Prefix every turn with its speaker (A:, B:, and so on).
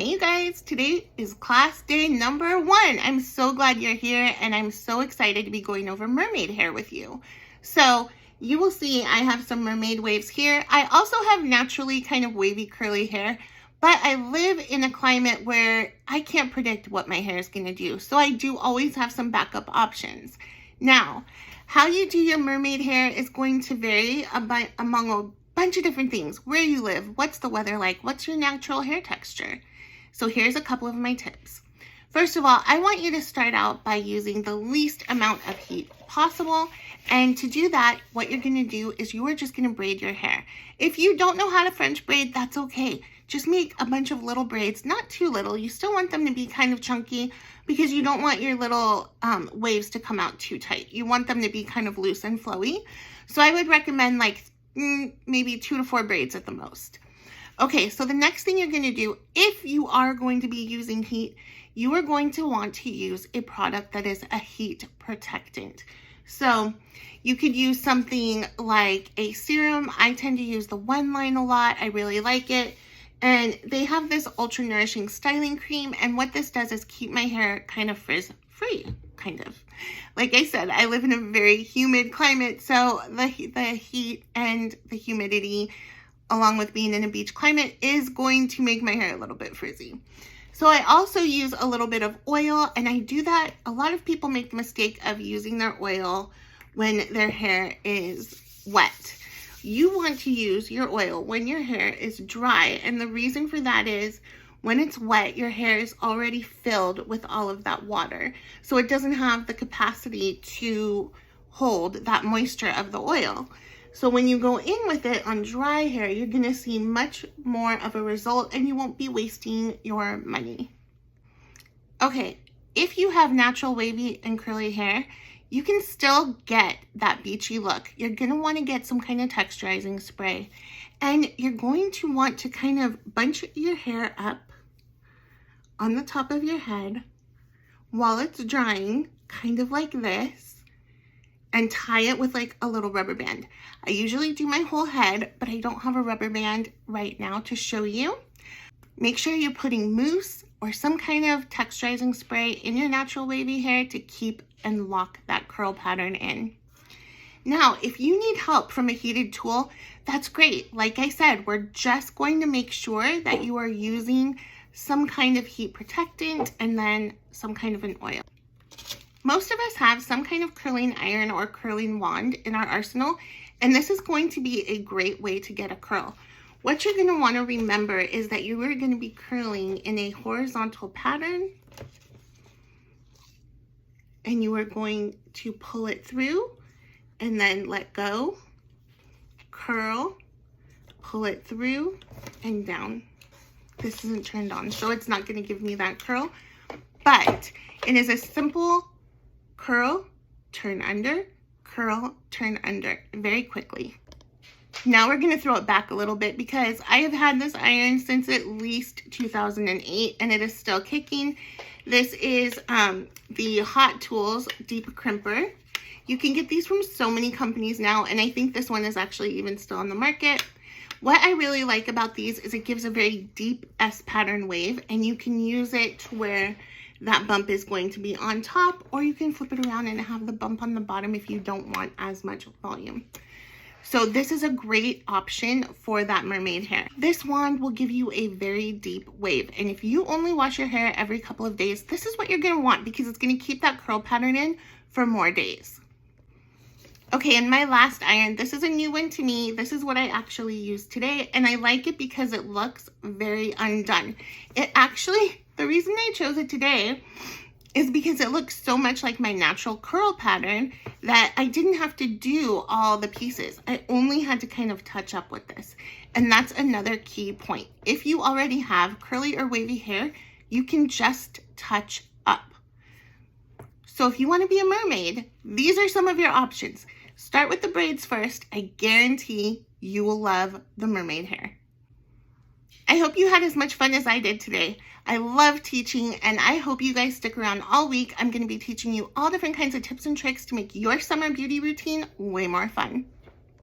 A: Hey you guys, today is class day number 1. I'm so glad you're here and I'm so excited to be going over mermaid hair with you. So you will see I have some mermaid waves here. I also have naturally kind of wavy curly hair, but I live in a climate where I can't predict what my hair is going to do. So I do always have some backup options. Now, how you do your mermaid hair is going to vary among a bunch of different things. Where you live, what's the weather like, what's your natural hair texture. So here's a couple of my tips. First of all, I want you to start out by using the least amount of heat possible. And to do that, what you're going to do is you are just going to braid your hair. If you don't know how to French braid, that's okay. Just make a bunch of little braids, not too little. You still want them to be kind of chunky because you don't want your little waves to come out too tight. You want them to be kind of loose and flowy. So I would recommend like maybe 2 to 4 braids at the most. Okay, so the next thing you're going to do, if you are going to be using heat, you are going to want to use a product that is a heat protectant. So you could use something like a serum. I tend to use the One Line a lot. I really like it. And they have this ultra nourishing styling cream. And what this does is keep my hair kind of frizz-free, kind of. Like I said, I live in a very humid climate. So the heat and the humidity, along with being in a beach climate, is going to make my hair a little bit frizzy. So I also use a little bit of oil, and I do that. A lot of people make the mistake of using their oil when their hair is wet. You want to use your oil when your hair is dry, and the reason for that is when it's wet, your hair is already filled with all of that water. So it doesn't have the capacity to hold that moisture of the oil. So when you go in with it on dry hair, you're going to see much more of a result and you won't be wasting your money. Okay, if you have natural wavy and curly hair, you can still get that beachy look. You're going to want to get some kind of texturizing spray. And you're going to want to kind of bunch your hair up on the top of your head while it's drying, kind of like this. And tie it with like a little rubber band. I usually do my whole head, but I don't have a rubber band right now to show you. Make sure you're putting mousse or some kind of texturizing spray in your natural wavy hair to keep and lock that curl pattern in. Now, if you need help from a heated tool, that's great. Like I said, we're just going to make sure that you are using some kind of heat protectant and then some kind of an oil. Most of us have some kind of curling iron or curling wand in our arsenal, and this is going to be a great way to get a curl. What you're going to want to remember is that you are going to be curling in a horizontal pattern, and you are going to pull it through and then let go, curl, pull it through and down. This isn't turned on, so it's not going to give me that curl, but it is a simple curl, turn under, curl, turn under very quickly. Now we're going to throw it back a little bit because I have had this iron since at least 2008 and it is still kicking. This is the Hot Tools Deep Crimper. You can get these from so many companies now, and I think this one is actually even still on the market. What I really like about these is it gives a very deep S pattern wave, and you can use it to where that bump is going to be on top, or you can flip it around and have the bump on the bottom if you don't want as much volume. So this is a great option for that mermaid hair. This wand will give you a very deep wave, and if you only wash your hair every couple of days, this is what you're going to want because it's going to keep that curl pattern in for more days. Okay, and my last iron, this is a new one to me. This is what I actually used today, and I like it because it looks very undone. It actually, the reason I chose it today is because it looks so much like my natural curl pattern that I didn't have to do all the pieces. I only had to kind of touch up with this. And that's another key point. If you already have curly or wavy hair, you can just touch up. So if you want to be a mermaid, these are some of your options. Start with the braids first. I guarantee you will love the mermaid hair. I hope you had as much fun as I did today. I love teaching, and I hope you guys stick around all week. I'm going to be teaching you all different kinds of tips and tricks to make your summer beauty routine way more fun.